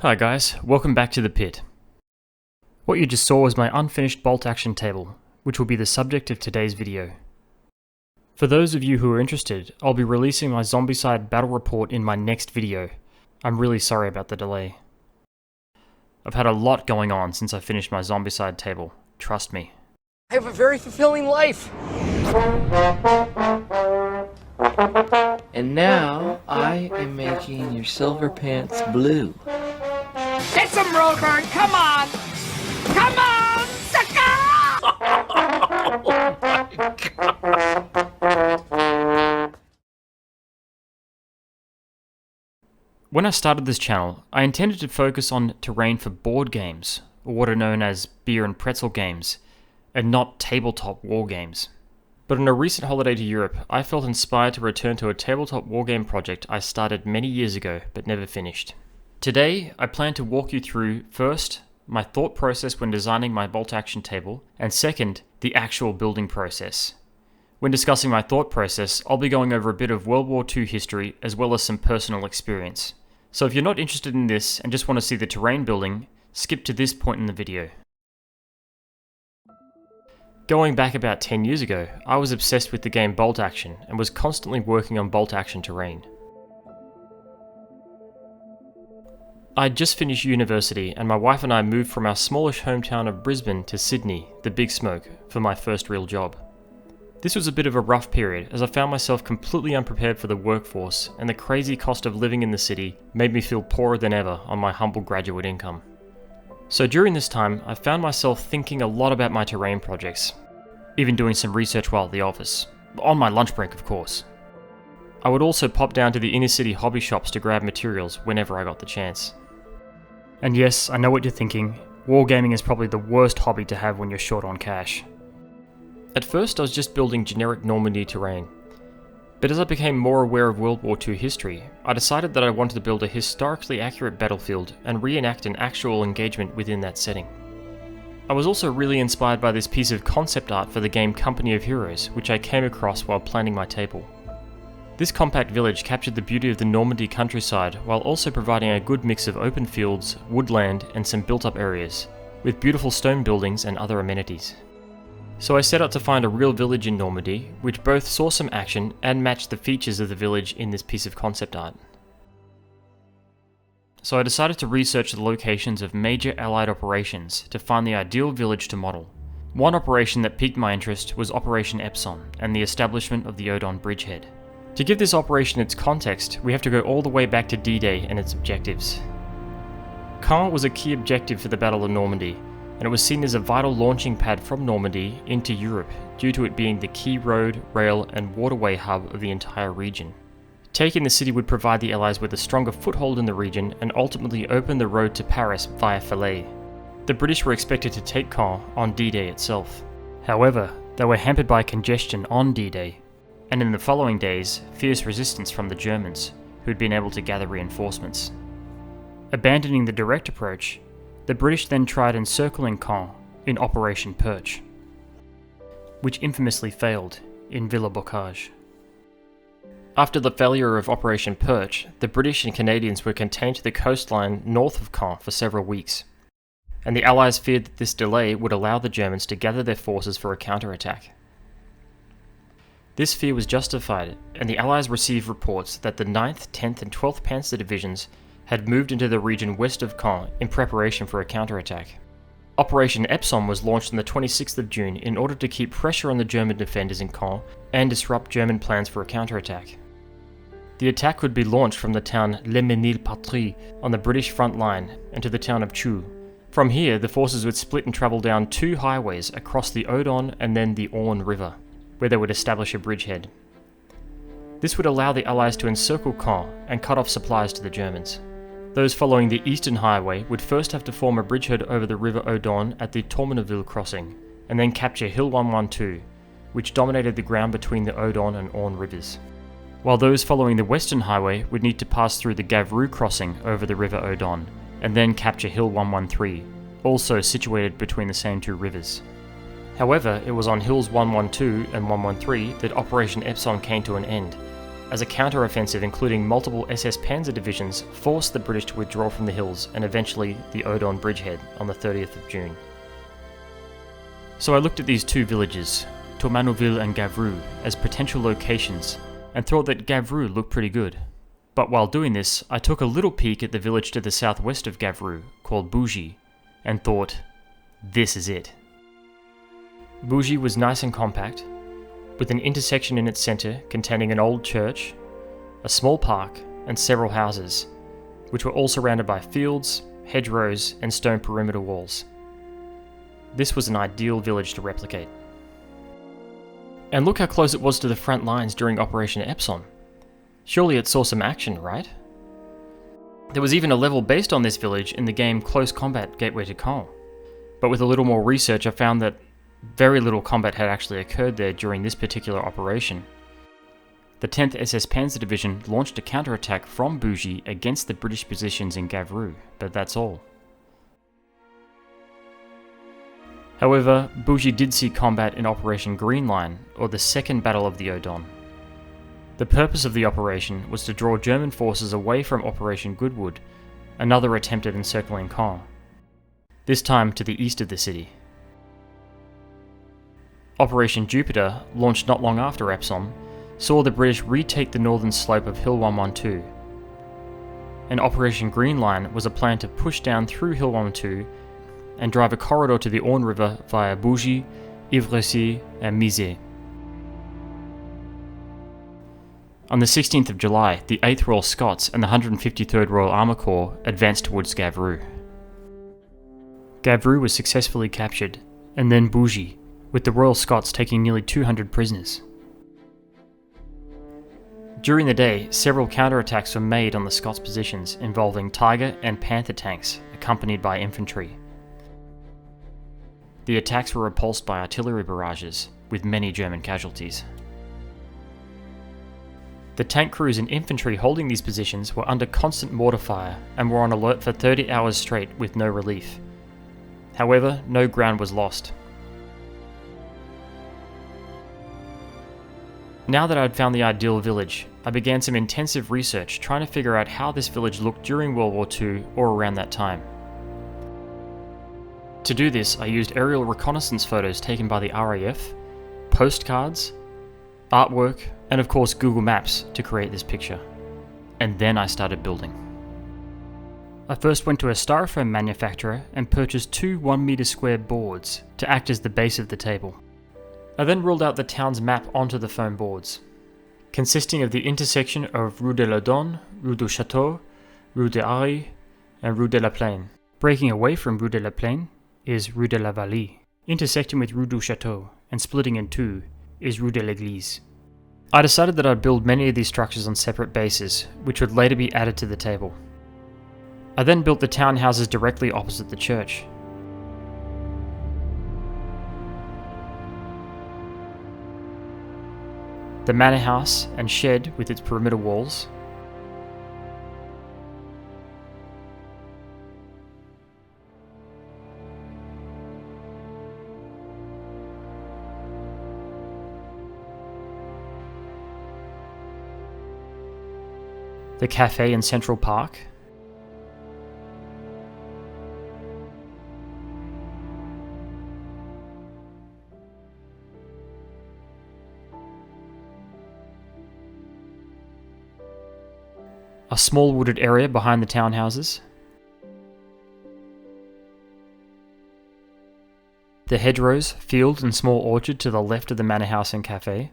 Hi guys, welcome back to the pit. What you just saw was my unfinished bolt action table, which will be the subject of today's video. For those of you who are interested, I'll be releasing my Zombicide battle report in my next video. I'm really sorry about the delay. I've had a lot going on since I finished my Zombicide table, trust me. I have a very fulfilling life. And now, I am making your silver pants blue. Get some road burn, come on! Come on, sucker! When I started this channel, I intended to focus on terrain for board games, or what are known as beer and pretzel games, and not tabletop war games. But on a recent holiday to Europe, I felt inspired to return to a tabletop wargame project I started many years ago but never finished. Today, I plan to walk you through, first, my thought process when designing my bolt action table, and second, the actual building process. When discussing my thought process, I'll be going over a bit of World War II history as well as some personal experience. So if you're not interested in this and just want to see the terrain building, skip to this point in the video. Going back about 10 years ago, I was obsessed with the game Bolt Action and was constantly working on bolt action terrain. I'd just finished university and my wife and I moved from our smallish hometown of Brisbane to Sydney, the Big Smoke, for my first real job. This was a bit of a rough period as I found myself completely unprepared for the workforce, and the crazy cost of living in the city made me feel poorer than ever on my humble graduate income. So during this time, I found myself thinking a lot about my terrain projects, even doing some research while at the office, on my lunch break of course. I would also pop down to the inner city hobby shops to grab materials whenever I got the chance. And yes, I know what you're thinking, wargaming is probably the worst hobby to have when you're short on cash. At first I was just building generic Normandy terrain, but as I became more aware of World War II history, I decided that I wanted to build a historically accurate battlefield and reenact an actual engagement within that setting. I was also really inspired by this piece of concept art for the game Company of Heroes, which I came across while planning my table. This compact village captured the beauty of the Normandy countryside while also providing a good mix of open fields, woodland, and some built-up areas, with beautiful stone buildings and other amenities. So I set out to find a real village in Normandy, which both saw some action and matched the features of the village in this piece of concept art. So I decided to research the locations of major Allied operations to find the ideal village to model. One operation that piqued my interest was Operation Epson and the establishment of the Odon bridgehead. To give this operation its context, we have to go all the way back to D-Day and its objectives. Caen was a key objective for the Battle of Normandy, and it was seen as a vital launching pad from Normandy into Europe due to it being the key road, rail, and waterway hub of the entire region. Taking the city would provide the Allies with a stronger foothold in the region and ultimately open the road to Paris via Falaise. The British were expected to take Caen on D-Day itself. However, they were hampered by congestion on D-Day, and in the following days, fierce resistance from the Germans, who had been able to gather reinforcements. Abandoning the direct approach, the British then tried encircling Caen in Operation Perche, which infamously failed in Villers-Bocage. After the failure of Operation Perche, the British and Canadians were contained to the coastline north of Caen for several weeks, and the Allies feared that this delay would allow the Germans to gather their forces for a counterattack. This fear was justified, and the Allies received reports that the 9th, 10th and 12th Panzer Divisions had moved into the region west of Caen in preparation for a counterattack. Operation Epson was launched on the 26th of June in order to keep pressure on the German defenders in Caen and disrupt German plans for a counterattack. The attack would be launched from the town Le Mesnil-Patry on the British front line and to the town of Chou. From here, the forces would split and travel down two highways across the Odon and then the Orne River, where they would establish a bridgehead. This would allow the Allies to encircle Caen and cut off supplies to the Germans. Those following the eastern highway would first have to form a bridgehead over the River Odon at the Tourneville crossing, and then capture Hill 112, which dominated the ground between the Odon and Orne rivers. While those following the western highway would need to pass through the Gavrou crossing over the River Odon, and then capture Hill 113, also situated between the same two rivers. However, it was on Hills 112 and 113 that Operation Epson came to an end, as a counter-offensive including multiple SS Panzer divisions forced the British to withdraw from the hills and eventually the Odon bridgehead on the 30th of June. So I looked at these two villages, Tourmanouville and Gavreux, as potential locations and thought that Gavreux looked pretty good. But while doing this, I took a little peek at the village to the southwest of Gavreux, called Bougie, and thought, this is it. Bougie was nice and compact, with an intersection in its centre containing an old church, a small park, and several houses, which were all surrounded by fields, hedgerows, and stone perimeter walls. This was an ideal village to replicate. And look how close it was to the front lines during Operation Epson. Surely it saw some action, right? There was even a level based on this village in the game Close Combat Gateway to Caen. But with a little more research, I found that very little combat had actually occurred there during this particular operation. The 10th SS Panzer Division launched a counterattack from Bougie against the British positions in Gavreux, but that's all. However, Bougie did see combat in Operation Greenline, or the Second Battle of the Odon. The purpose of the operation was to draw German forces away from Operation Goodwood, another attempt at encircling Caen, this time to the east of the city. Operation Jupiter, launched not long after Epsom, saw the British retake the northern slope of Hill 112. And Operation Greenline was a plan to push down through Hill 112 and drive a corridor to the Orne River via Bougie, Ivrecy, and Mizet. On the 16th of July, the 8th Royal Scots and the 153rd Royal Armour Corps advanced towards Gavreux. Gavreux was successfully captured, and then Bougie, with the Royal Scots taking nearly 200 prisoners. During the day, several counterattacks were made on the Scots positions involving Tiger and Panther tanks, accompanied by infantry. The attacks were repulsed by artillery barrages, with many German casualties. The tank crews and infantry holding these positions were under constant mortar fire and were on alert for 30 hours straight with no relief. However, no ground was lost. Now that I had found the ideal village, I began some intensive research trying to figure out how this village looked during World War II or around that time. To do this, I used aerial reconnaissance photos taken by the RAF, postcards, artwork, and of course Google Maps to create this picture. And then I started building. I first went to a styrofoam manufacturer and purchased 2 1-meter square boards to act as the base of the table. I then ruled out the town's map onto the foam boards, consisting of the intersection of Rue de l'Odon, Rue du Château, Rue de Harry, and Rue de la Plaine. Breaking away from Rue de la Plaine is Rue de la Vallée. Intersecting with Rue du Château and splitting in two is Rue de l'Église. I decided that I'd build many of these structures on separate bases, which would later be added to the table. I then built the townhouses directly opposite the church. The manor house and shed with its perimeter walls, the cafe in Central Park, a small wooded area behind the townhouses, the hedgerows, field and small orchard to the left of the manor house and cafe,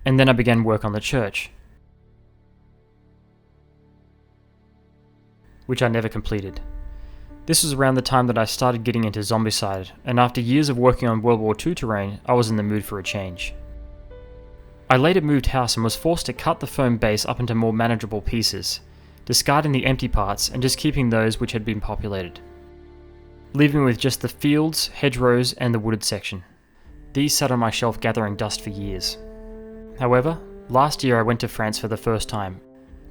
and then I began work on the church, which I never completed. This was around the time that I started getting into Zombicide, and after years of working on World War II terrain, I was in the mood for a change. I later moved house and was forced to cut the foam base up into more manageable pieces, discarding the empty parts and just keeping those which had been populated, leaving with just the fields, hedgerows and the wooded section. These sat on my shelf gathering dust for years. However, last year I went to France for the first time,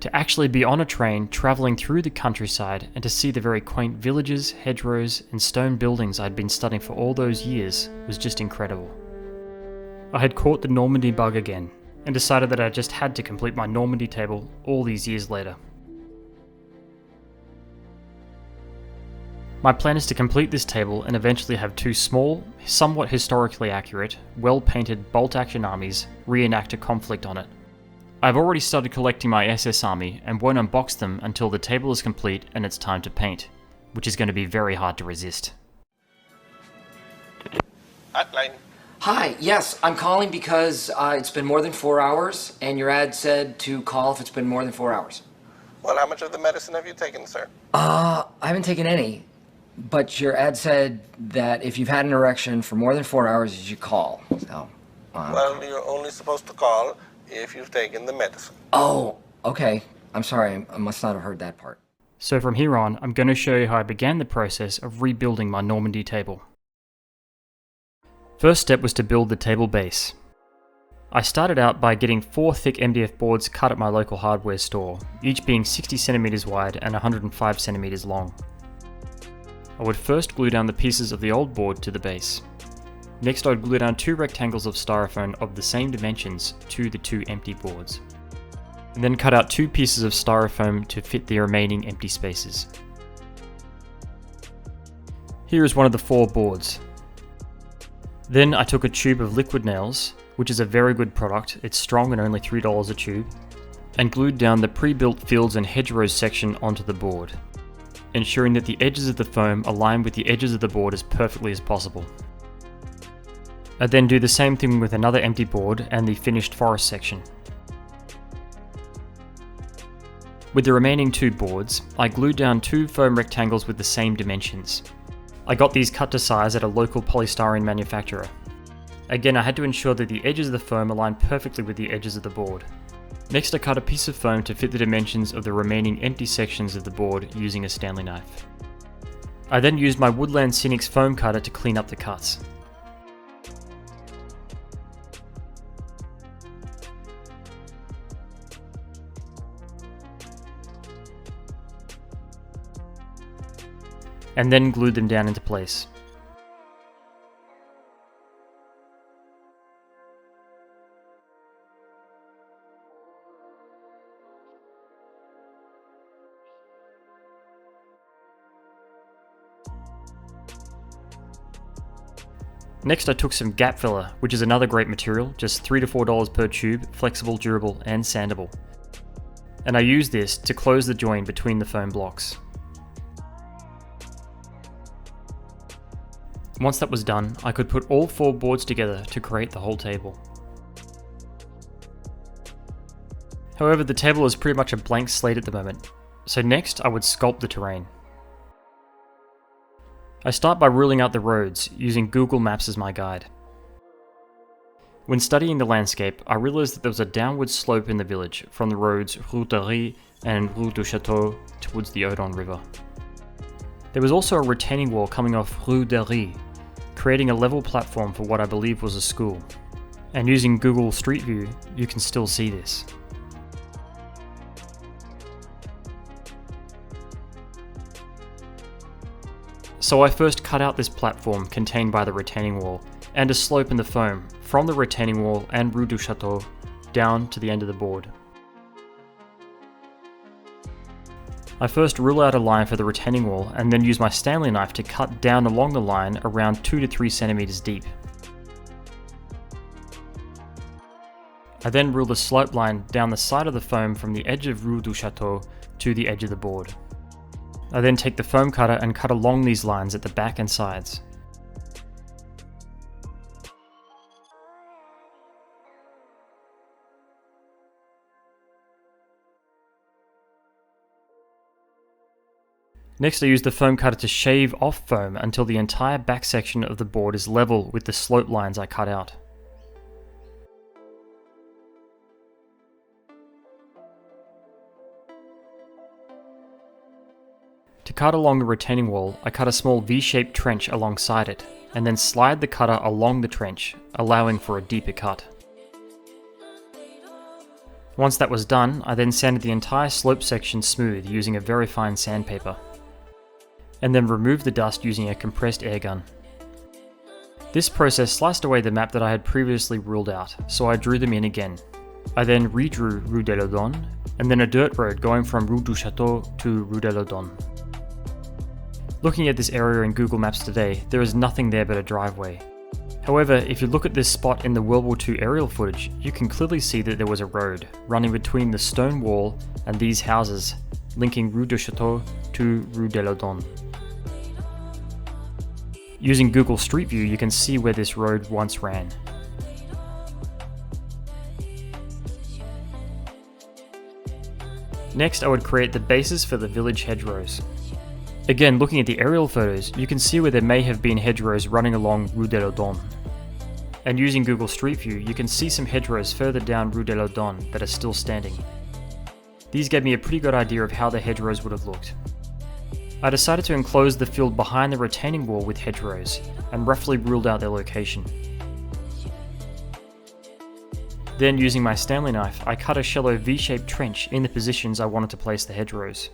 to actually be on a train travelling through the countryside and to see the very quaint villages, hedgerows and stone buildings I'd been studying for all those years was just incredible. I had caught the Normandy bug again, and decided that I just had to complete my Normandy table all these years later. My plan is to complete this table and eventually have two small, somewhat historically accurate, well-painted bolt-action armies reenact a conflict on it. I've already started collecting my SS army and won't unbox them until the table is complete and it's time to paint, which is going to be very hard to resist. Hotline. Hi, yes, I'm calling because it's been more than 4 hours, and your ad said to call if it's been more than 4 hours. Well, how much of the medicine have you taken, sir? I haven't taken any, but your ad said that if you've had an erection for more than 4 hours, you should call. So, Well, you're only supposed to call if you've taken the medicine. Oh, okay. I'm sorry, I must not have heard that part. So from here on, I'm going to show you how I began the process of rebuilding my Normandy table. First step was to build the table base. I started out by getting 4 thick MDF boards cut at my local hardware store, each being 60 centimeters wide and 105 centimeters long. I would first glue down the pieces of the old board to the base. Next I would glue down 2 rectangles of styrofoam of the same dimensions to the 2 empty boards. And then cut out 2 pieces of styrofoam to fit the remaining empty spaces. Here is one of the 4 boards. Then I took a tube of liquid nails, which is a very good product, it's strong and only $3 a tube, and glued down the pre-built fields and hedgerows section onto the board, ensuring that the edges of the foam align with the edges of the board as perfectly as possible. I then do the same thing with another empty board and the finished forest section. With the remaining 2 boards, I glued down 2 foam rectangles with the same dimensions. I got these cut to size at a local polystyrene manufacturer. Again, I had to ensure that the edges of the foam aligned perfectly with the edges of the board. Next I cut a piece of foam to fit the dimensions of the remaining empty sections of the board using a Stanley knife. I then used my Woodland Cynics foam cutter to clean up the cuts. And then glued them down into place. Next I took some gap filler, which is another great material, just $3 to $4 per tube, flexible, durable and sandable. And I used this to close the join between the foam blocks. Once that was done, I could put all 4 boards together to create the whole table. However, the table is pretty much a blank slate at the moment, so next I would sculpt the terrain. I start by ruling out the roads, using Google Maps as my guide. When studying the landscape, I realised that there was a downward slope in the village from the roads Rue de Rie and Rue du Château towards the Odon River. There was also a retaining wall coming off Rue de Rie, creating a level platform for what I believe was a school. And using Google Street View, you can still see this. So I first cut out this platform contained by the retaining wall, and a slope in the foam from the retaining wall and Rue du Château down to the end of the board. I first rule out a line for the retaining wall and then use my Stanley knife to cut down along the line around 2 to 3 centimeters deep. I then rule the slope line down the side of the foam from the edge of Rue du Château to the edge of the board. I then take the foam cutter and cut along these lines at the back and sides. Next I use the foam cutter to shave off foam until the entire back section of the board is level with the slope lines I cut out. To cut along the retaining wall, I cut a small V-shaped trench alongside it, and then slide the cutter along the trench, allowing for a deeper cut. Once that was done, I then sanded the entire slope section smooth using a very fine sandpaper, and then removed the dust using a compressed air gun. This process sliced away the map that I had previously ruled out, so I drew them in again. I then redrew Rue de l'Odon, and then a dirt road going from Rue du Château to Rue de l'Odon. Looking at this area in Google Maps today, there is nothing there but a driveway. However, if you look at this spot in the World War II aerial footage, you can clearly see that there was a road running between the stone wall and these houses, linking Rue du Château to Rue de l'Odon. Using Google Street View, you can see where this road once ran. Next, I would create the bases for the village hedgerows. Again, looking at the aerial photos, you can see where there may have been hedgerows running along Rue de l'Odon. And using Google Street View, you can see some hedgerows further down Rue de l'Odon that are still standing. These gave me a pretty good idea of how the hedgerows would have looked. I decided to enclose the field behind the retaining wall with hedgerows, and roughly ruled out their location. Then, using my Stanley knife, I cut a shallow V-shaped trench in the positions I wanted to place the hedgerows.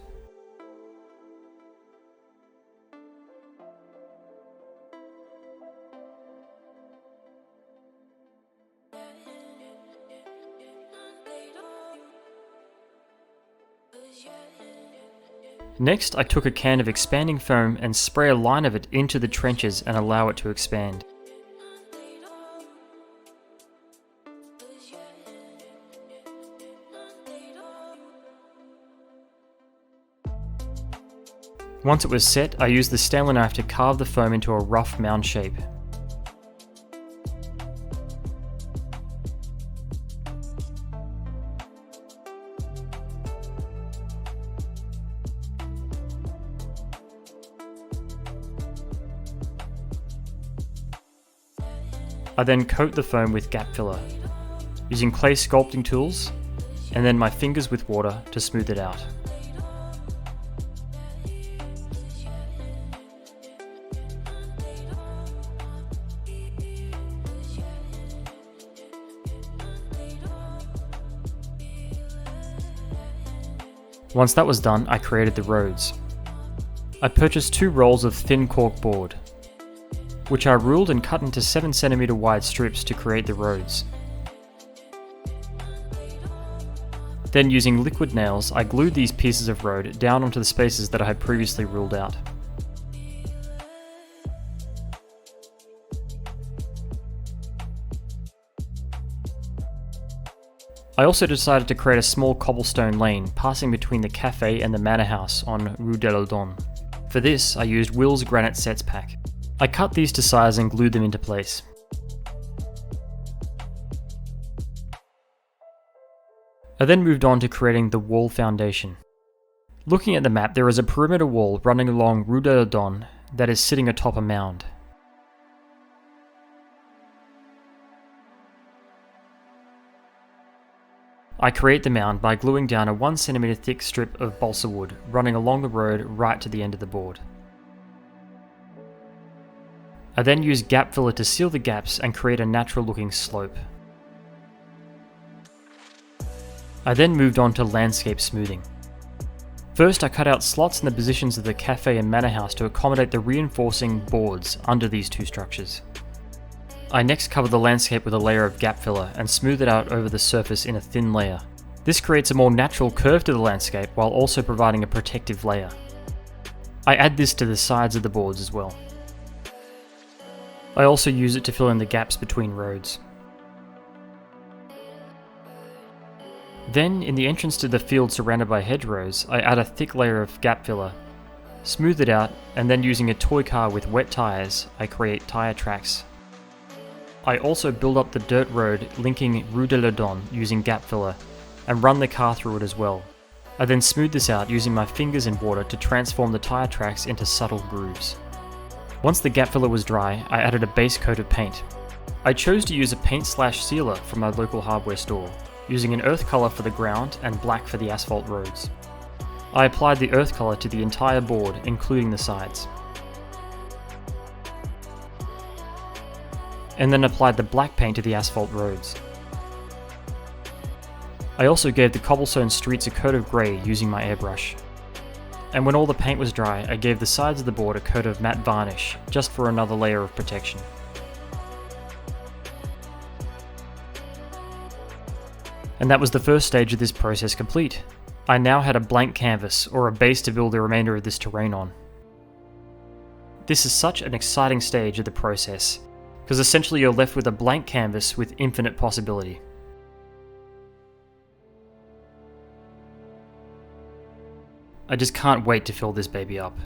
Next, I took a can of expanding foam and spray a line of it into the trenches and allow it to expand. Once it was set, I used the Stanley knife to carve the foam into a rough mound shape. I then coat the foam with gap filler, using clay sculpting tools, and then my fingers with water to smooth it out. Once that was done, I created the roads. I purchased 2 rolls of thin cork board, which I ruled and cut into 7cm wide strips to create the roads. Then, using liquid nails, I glued these pieces of road down onto the spaces that I had previously ruled out. I also decided to create a small cobblestone lane passing between the cafe and the manor house on Rue de l'Odon. For this, I used Will's granite sets pack. I cut these to size and glued them into place. I then moved on to creating the wall foundation. Looking at the map, there is a perimeter wall running along Rue de l'Odon that is sitting atop a mound. I create the mound by gluing down a 1cm thick strip of balsa wood running along the road right to the end of the board. I then use gap filler to seal the gaps and create a natural looking slope. I then moved on to landscape smoothing. First, I cut out slots in the positions of the cafe and manor house to accommodate the reinforcing boards under these 2 structures. I next cover the landscape with a layer of gap filler and smooth it out over the surface in a thin layer. This creates a more natural curve to the landscape while also providing a protective layer. I add this to the sides of the boards as well. I also use it to fill in the gaps between roads. Then, in the entrance to the field surrounded by hedgerows, I add a thick layer of gap filler, smooth it out, and then using a toy car with wet tyres, I create tyre tracks. I also build up the dirt road linking Rue de l'Odon using gap filler, and run the car through it as well. I then smooth this out using my fingers in water to transform the tyre tracks into subtle grooves. Once the gap filler was dry, I added a base coat of paint. I chose to use a paint/sealer from my local hardware store, using an earth colour for the ground and black for the asphalt roads. I applied the earth colour to the entire board, including the sides. And then applied the black paint to the asphalt roads. I also gave the cobblestone streets a coat of grey using my airbrush. And when all the paint was dry, I gave the sides of the board a coat of matte varnish, just for another layer of protection. And that was the first stage of this process complete. I now had a blank canvas, or a base to build the remainder of this terrain on. This is such an exciting stage of the process, because essentially you're left with a blank canvas with infinite possibility. I just can't wait to fill this baby up.